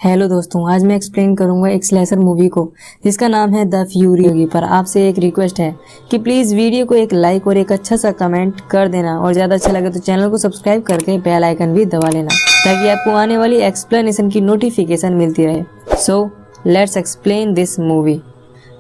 Hello दोस्तों, आज मैं एक्सप्लेन करूंगा एक स्लेशर मूवी को जिसका नाम है द फ्यूरी। पर आपसे एक रिक्वेस्ट है कि प्लीज़ वीडियो को एक लाइक और एक अच्छा सा कमेंट कर देना और ज़्यादा अच्छा लगे तो चैनल को सब्सक्राइब करके बेल आइकन भी दबा लेना ताकि आपको आने वाली एक्सप्लेनेशन की नोटिफिकेशन मिलती रहे। So let's explain this movie.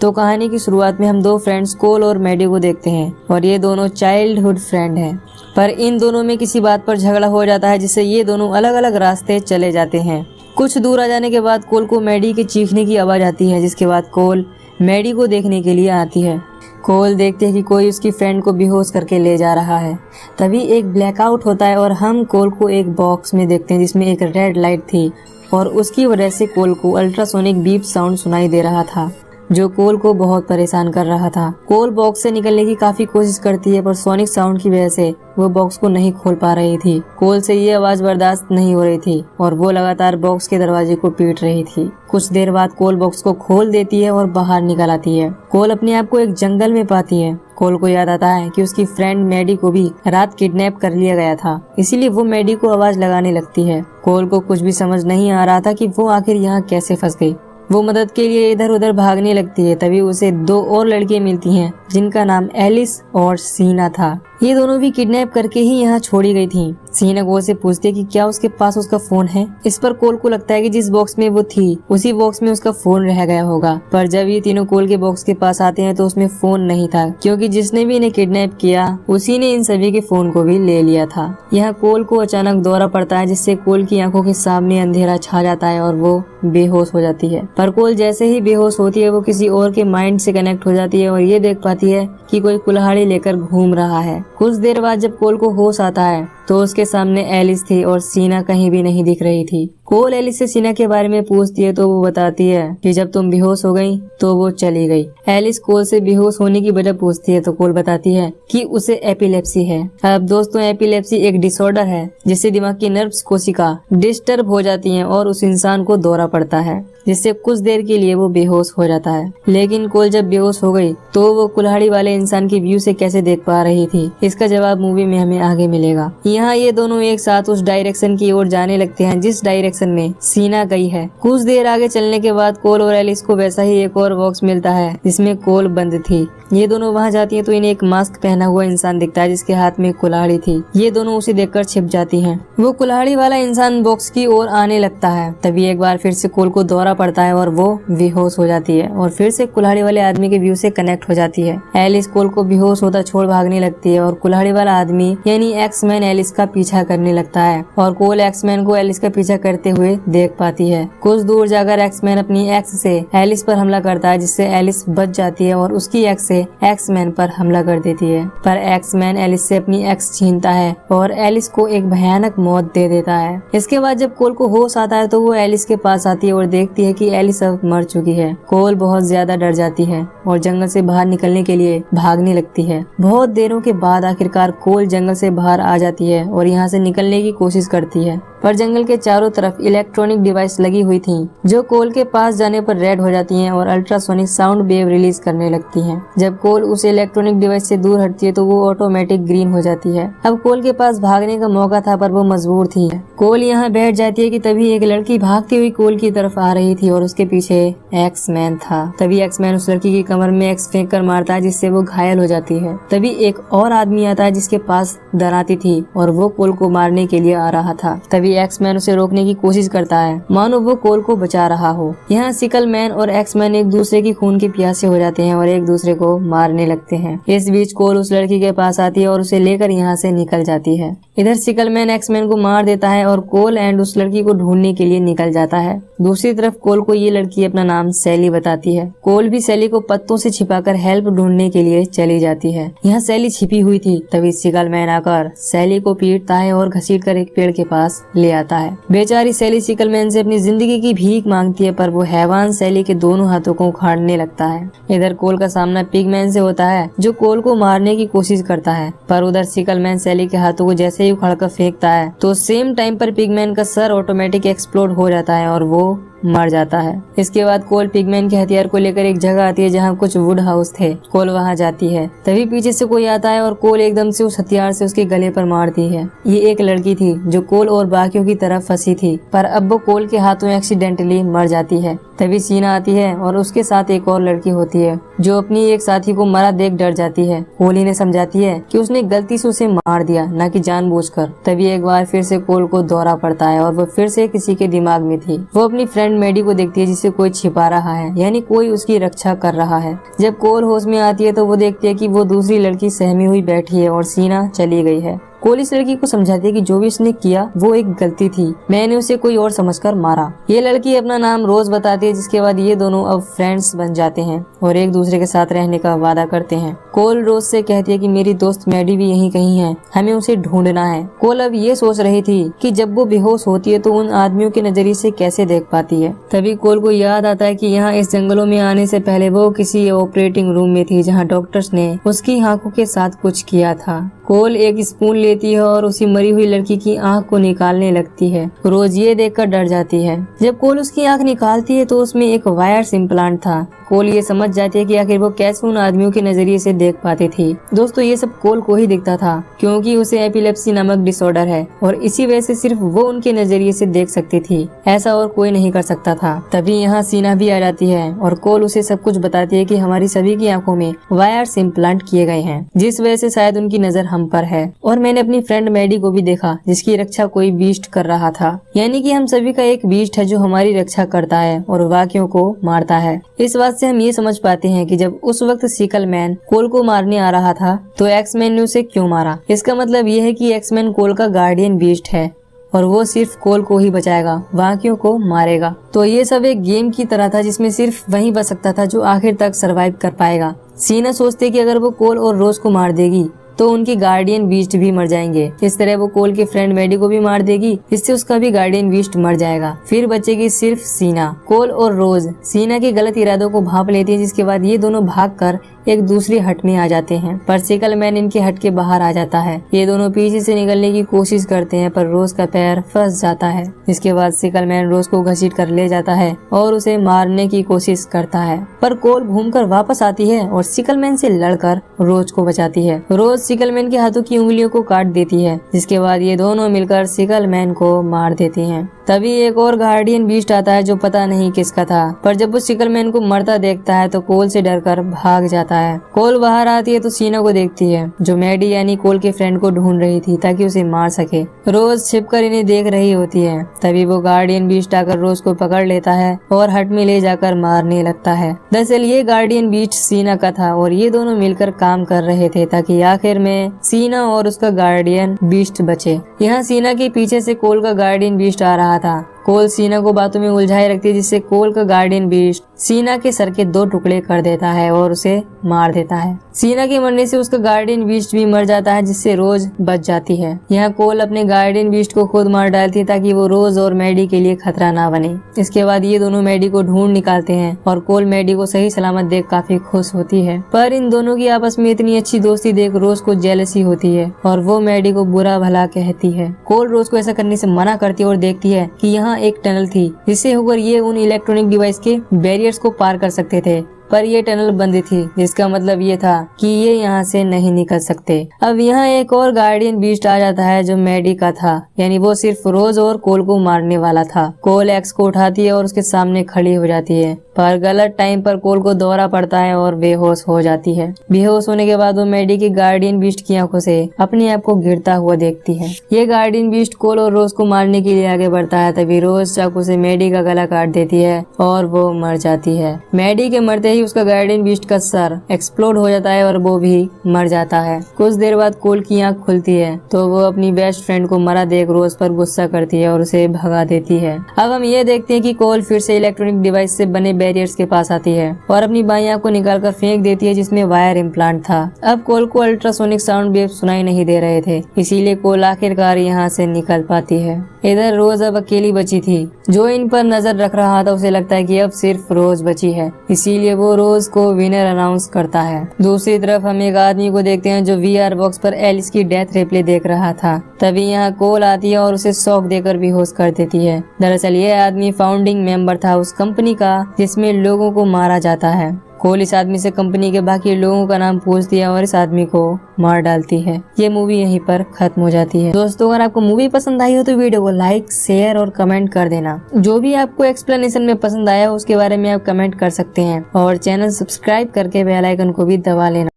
तो कहानी की शुरुआत में हम दो फ्रेंड्स कोल और मैडी को देखते हैं और ये दोनों चाइल्डहुड फ्रेंड हैं। पर इन दोनों में किसी बात पर झगड़ा हो जाता है जिससे ये दोनों अलग अलग रास्ते चले जाते हैं। कुछ दूर आ जाने के बाद कोल को मैडी के चीखने की आवाज़ आती है, जिसके बाद कोल मैडी को देखने के लिए आती है। कोल देखते है कि कोई उसकी फ्रेंड को बेहोश करके ले जा रहा है। तभी एक ब्लैकआउट होता है और हम कोल को एक बॉक्स में देखते हैं जिसमें एक रेड लाइट थी और उसकी वजह से कोल को अल्ट्रासोनिक बीप साउंड सुनाई दे रहा था जो कोल को बहुत परेशान कर रहा था। कोल बॉक्स से निकलने की काफी कोशिश करती है पर सोनिक साउंड की वजह से वो बॉक्स को नहीं खोल पा रही थी। कोल से ये आवाज बर्दाश्त नहीं हो रही थी और वो लगातार बॉक्स के दरवाजे को पीट रही थी। कुछ देर बाद कोल बॉक्स को खोल देती है और बाहर निकल आती है। कोल अपने आप को एक जंगल में पाती है। कोल को याद आता है कि उसकी फ्रेंड मैडी को भी रात किडनैप कर लिया गया था, इसीलिए वो मैडी को आवाज लगाने लगती है। कोल को कुछ भी समझ नहीं आ रहा था कि वो आखिर यहाँ कैसे फंस गई। वो मदद के लिए इधर उधर भागने लगती है। तभी उसे दो और लड़कियां मिलती हैं जिनका नाम एलिस और सीना था। ये दोनों भी किडनैप करके ही यहाँ छोड़ी गई थी। सीना कोल से पूछती है कि क्या उसके पास उसका फोन है। इस पर कोल को लगता है कि जिस बॉक्स में वो थी उसी बॉक्स में उसका फोन रह गया होगा। पर जब ये तीनों कोल के बॉक्स के पास आते हैं तो उसमें फोन नहीं था, क्योंकि जिसने भी इन्हें किडनैप किया उसी ने इन सभी के फोन को भी ले लिया था। यहाँ कोल को अचानक दौरा पड़ता है जिससे कोल की आंखों के सामने अंधेरा छा जाता है और वो बेहोश हो जाती है। पर कोल जैसे ही बेहोश होती है वो किसी और के माइंड से कनेक्ट हो जाती है और ये देख पाती है कि कोई कुल्हाड़ी लेकर घूम रहा है। कुछ देर बाद जब कोल को होश आता है तो उसके सामने एलिस थी और सीना कहीं भी नहीं दिख रही थी। कोल एलिस से सीना के बारे में पूछती है तो वो बताती है कि जब तुम बेहोश हो गई तो वो चली गई। एलिस कोल से बेहोश होने की वजह पूछती है तो कोल बताती है कि उसे एपिलेप्सी है। अब दोस्तों, एपिलेप्सी एक डिसऑर्डर है जिससे दिमाग की नर्व्स कोशिका डिस्टर्ब हो जाती हैं और उस इंसान को दौरा पड़ता है, जिससे कुछ देर के लिए वो बेहोश हो जाता है। लेकिन कोल जब बेहोश हो गई तो वो कुल्हाड़ी वाले इंसान की व्यू से कैसे देख पा रही थी, इसका जवाब मूवी में हमें आगे मिलेगा। यहाँ ये दोनों एक साथ उस डायरेक्शन की ओर जाने लगते हैं जिस डायरेक्शन में सीना गई है। कुछ देर आगे चलने के बाद कोल और एलिस को वैसा ही एक और बॉक्स मिलता है जिसमें कोल बंद थी। ये दोनों वहाँ जाती हैं तो इन्हें एक मास्क पहना हुआ इंसान दिखता है जिसके हाथ में कुल्हाड़ी थी। ये दोनों उसे देखकर छिप जाती हैं। वो कुल्हाड़ी वाला इंसान बॉक्स की ओर आने लगता है। तभी एक बार फिर से कोल को दौरा पड़ता है और वो बेहोश हो जाती है और फिर से कुल्हाड़ी वाले आदमी के व्यू से कनेक्ट हो जाती है। एलिस कोल को बेहोश होता छोड़ भागने लगती है और कुल्हाड़ी वाला आदमी यानी एक्समैन एलिस का पीछा करने लगता है और कोल एक्समैन को एलिस का पीछा करते हुए देख पाती है। कुछ दूर जाकर एक्समैन अपनी एक्स से एलिस पर हमला करता है जिससे एलिस बच जाती है और उसकी एक्स से एक्समैन पर हमला कर देती है। पर एक्समैन एलिस से अपनी एक्स छीनता है और एलिस को एक भयानक मौत दे देता है। इसके बाद जब कोल को होश आता है तो वो एलिस के पास आती है और देखती है कि एलिस अब मर चुकी है। कोल बहुत ज्यादा डर जाती है और जंगल से बाहर निकलने के लिए भागने लगती है। बहुत देरों के बाद आखिरकार कोल जंगल से बाहर आ जाती है और यहाँ से निकलने की कोशिश करती है, पर जंगल के चारों तरफ इलेक्ट्रॉनिक डिवाइस लगी हुई थी जो कोल के पास जाने पर रेड हो जाती हैं और अल्ट्रासोनिक साउंड वेव रिलीज करने लगती हैं। जब कोल उस इलेक्ट्रॉनिक डिवाइस से दूर हटती है तो वो ऑटोमेटिक ग्रीन हो जाती है। अब कोल के पास भागने का मौका था पर वो मजबूर थी। कोल यहाँ बैठ जाती है कि तभी एक लड़की भागती हुई कोल की तरफ आ रही थी और उसके पीछे एक्समैन था। तभी एक्समैन उस लड़की की कमर में एक्स फेंक कर मारता है जिससे वो घायल हो जाती है। तभी एक और आदमी आता है जिसके पास दराती थी और वो कोल को मारने के लिए आ रहा था। तभी एक्समैन उसे रोकने की कोशिश करता है मानो वो कोल को बचा रहा हो। यहाँ सिकल मैन और एक्समैन एक दूसरे की खून के प्यासे हो जाते हैं और एक दूसरे को मारने लगते हैं। इस बीच कोल उस लड़की के पास आती है और उसे लेकर यहाँ से निकल जाती है। इधर सिकल मैन एक्समैन को मार देता है और कोल एंड उस लड़की को ढूंढने के लिए निकल जाता है। दूसरी तरफ कोल को ये लड़की अपना नाम सैली बताती है। कोल भी सैली को पत्तों से छिपाकर हेल्प ढूंढने के लिए चली जाती है। यहाँ सैली छिपी हुई थी। तभी सिकल मैन आकर सैली को पीटता है और घसीट कर एक पेड़ के पास ले आता है। बेचारी सैली सिकल मैन से अपनी जिंदगी की भीख मांगती है पर वो हैवान सैली के दोनों हाथों को उखाड़ने लगता है। इधर कोल का सामना पिगमैन से होता है जो कोल को मारने की कोशिश करता है, पर उधर सिकल मैन सैली के हाथों को जैसे ही उखाड़कर फेंकता है तो सेम टाइम पर पिगमैन का सर ऑटोमेटिक एक्सप्लोड हो जाता है और वो मर जाता है। इसके बाद कोल पिगमैन के हथियार को लेकर एक जगह आती है जहाँ कुछ वुड हाउस थे। कोल वहाँ जाती है, तभी पीछे से कोई आता है और कोल एकदम से उस हथियार से उसके गले पर मारती है। ये एक लड़की थी जो कोल और बाकियों की तरफ फंसी थी, पर अब वो कोल के हाथों एक्सीडेंटली मर जाती है। तभी सीना आती है और उसके साथ एक और लड़की होती है जो अपनी एक साथी को मरा देख डर जाती है। कोल इन्हें समझाती है कि उसने गलती से उसे मार दिया, न कि जानबूझकर। तभी एक बार फिर से कोल को दौरा पड़ता है और वो फिर से किसी के दिमाग में थी। वो अपनी फ्रेंड मैडी को देखती है जिसे कोई छिपा रहा है, यानी कोई उसकी रक्षा कर रहा है। जब कोल होश में आती है तो वो देखती है कि वो दूसरी लड़की सहमी हुई बैठी है और सीना चली गई है। कोल इस लड़की को समझाती है कि जो भी उसने किया वो एक गलती थी, मैंने उसे कोई और समझकर मारा। ये लड़की अपना नाम रोज बताती है, जिसके बाद ये दोनों अब फ्रेंड्स बन जाते हैं और एक दूसरे के साथ रहने का वादा करते हैं। कोल रोज से कहती है कि मेरी दोस्त मैडी भी यहीं कहीं है, हमें उसे ढूंढना है। कोल अब ये सोच रही थी कि जब वो बेहोश होती है तो उन आदमियों के नजरिए से कैसे देख पाती है। तभी कोल को याद आता है कि यहाँ इस जंगलों में आने से पहले वो किसी ऑपरेटिंग रूम में थी जहाँ डॉक्टर्स ने उसकी आंखों के साथ कुछ किया था। कोल एक स्पून लेती है और उसी मरी हुई लड़की की आंख को निकालने लगती है। रोज ये देखकर डर जाती है। जब कोल उसकी आंख निकालती है तो उसमें एक वायर्स इम्प्लांट था। कोल ये समझ जाती है कि आखिर वो कैसे उन आदमियों के नजरिए से देख पाती थी। दोस्तों, ये सब कोल को ही दिखता था क्योंकि उसे एपिलेप्सी नामक डिसऑर्डर है और इसी वजह से सिर्फ वो उनके नजरिए से देख सकती थी, ऐसा और कोई नहीं कर सकता था। तभी यहाँ सीना भी आ जाती है और कोल उसे सब कुछ बताती है कि हमारी सभी की आंखों में वायर्स इम्प्लांट किए गए हैं, जिस वजह से शायद उनकी नजर हम पर है। और मैंने अपनी फ्रेंड मैडी को भी देखा जिसकी रक्षा कोई बीस्ट कर रहा था, यानी कि हम सभी का एक बीस्ट है जो हमारी रक्षा करता है और बाकियों को मारता है। इस बात से हम ये समझ पाते हैं कि जब उस वक्त सिकल मैन कोल को मारने आ रहा था तो एक्समैन ने उसे क्यों मारा। इसका मतलब ये है कि एक्समैन कोल का गार्डियन बीस्ट है और वो सिर्फ कोल को ही बचाएगा, बाकियों को मारेगा। तो ये सब एक गेम की तरह था जिसमें सिर्फ वही बच सकता था जो आखिर तक सरवाइव कर पाएगा। सीना सोचते कि अगर वो कोल और रोज को मार देगी तो उनकी गार्डियन बीस्ट भी मर जाएंगे। इस तरह वो कोल के फ्रेंड मैडी को भी मार देगी, इससे उसका भी गार्डियन बीस्ट मर जाएगा। फिर बचेगी सिर्फ सीना। कोल और रोज सीना के गलत इरादों को भांप लेती है, जिसके बाद ये दोनों भागकर एक दूसरी हट में आ जाते हैं, पर सिकल मैन इनके हट के बाहर आ जाता है। ये दोनों पीछे से निकलने की कोशिश करते हैं पर रोज का पैर फंस जाता है। इसके बाद सिकल मैन रोज को घसीट कर ले जाता है और उसे मारने की कोशिश करता है, पर कोल घूमकर वापस आती है और सिकल मैन से लड़कर रोज को बचाती है। रोज सिकल मैन के हाथों की उंगलियों को काट देती है, जिसके बाद ये दोनों मिलकर सिकल मैन को मार देती हैं। तभी एक और गार्डियन बीस्ट आता है जो पता नहीं किसका था, पर जब वो सिकल मैन को मरता देखता है तो कोल से डरकर भाग जाता है। कोल बाहर आती है तो सीना को देखती है जो मैडी यानी कोल के फ्रेंड को ढूंढ रही थी ताकि उसे मार सके। रोज छिपकर इन्हें देख रही होती है। तभी वो गार्डियन बीस्ट आकर रोज को पकड़ लेता है और हट में ले जाकर मारने लगता है। दरअसल ये गार्डियन बीस्ट सीना का था और ये दोनों मिलकर काम कर रहे थे ताकि आखिर में सीना और उसका गार्डियन बीस्ट बचे। यहाँ सीना के पीछे से कोल का गार्डियन बीस्ट आ रहा था। कोल सीना को बातों में उलझाए रखती है, जिससे कोल का गार्डियन बीस्ट सीना के सर के 2 टुकड़े कर देता है और उसे मार देता है। सीना के मरने से उसका गार्डियन बीस्ट भी मर जाता है, जिससे रोज बच जाती है। यहाँ कोल अपने गार्डियन बीस्ट को खुद मार डालती है ताकि वो रोज और मैडी के लिए खतरा ना बने। इसके बाद ये दोनों मैडी को ढूंढ निकालते हैं और कोल मैडी को सही सलामत देख काफी खुश होती है, पर इन दोनों की आपस में इतनी अच्छी दोस्ती देख रोज को जेलसी होती है और वो मैडी को बुरा भला कहती है। कोल रोज को ऐसा करने से मना करती है और देखती है कि यहाँ एक टनल थी जिससे होकर ये उन इलेक्ट्रॉनिक डिवाइस के बैरियर्स को पार कर सकते थे, पर ये टनल बंद थी, जिसका मतलब ये था कि ये यहाँ से नहीं निकल सकते। अब यहाँ एक और गार्डियन बीस्ट आ जाता है जो मैडी का था, यानी वो सिर्फ रोज और कोल को मारने वाला था। कोल एक्स को उठाती है और उसके सामने खड़ी हो जाती है, पर गलत टाइम पर कोल को दौरा पड़ता है और बेहोश हो जाती है। बेहोश होने के बाद वो मैडी की गार्डियन बीस्ट की आंखों से अपने आप को गिरता हुआ देखती है। ये गार्डियन बीस्ट कोल और रोज को मारने के लिए आगे बढ़ता है, तभी रोज चाकू से मैडी का गला काट देती है और वो मर जाती है। मैडी के मरते उसका गार्डियन बीस्ट का सर एक्सप्लोड हो जाता है और वो भी मर जाता है। कुछ देर बाद कोल की आंख खुलती है तो वो अपनी बेस्ट फ्रेंड को मरा देख रोज पर गुस्सा करती है और उसे भगा देती है। अब हम ये देखते हैं कि कोल फिर से इलेक्ट्रॉनिक डिवाइस से बने बैरियर्स के पास आती है और अपनी बाईं आंख को निकालकर फेंक देती है जिसमें वायर इम्प्लांट था। अब कोल को अल्ट्रासोनिक साउंड वेव सुनाई नहीं दे रहे थे, इसीलिए कोल आखिरकार यहाँ से निकल पाती है। इधर रोज अब अकेली बची थी। जो इन पर नजर रख रहा था उसे लगता है कि अब सिर्फ रोज बची है, इसीलिए वो रोज को विनर अनाउंस करता है। दूसरी तरफ हम एक आदमी को देखते हैं जो VR बॉक्स पर एलिस की डेथ रिप्ले देख रहा था। तभी यहाँ कोल आती है और उसे शॉक देकर बेहोश कर देती है। दरअसल ये आदमी फाउंडिंग मेंबर था उस कंपनी का जिसमें लोगों को मारा जाता है। कोल इस आदमी से कंपनी के बाकी लोगों का नाम पूछती है और इस आदमी को मार डालती है। ये मूवी यहीं पर खत्म हो जाती है। दोस्तों, अगर आपको मूवी पसंद आई हो तो वीडियो को लाइक, शेयर और कमेंट कर देना। जो भी आपको एक्सप्लेनेशन में पसंद आया उसके बारे में आप कमेंट कर सकते हैं और चैनल सब्सक्राइब करके बेल आइकन को भी दबा लेना।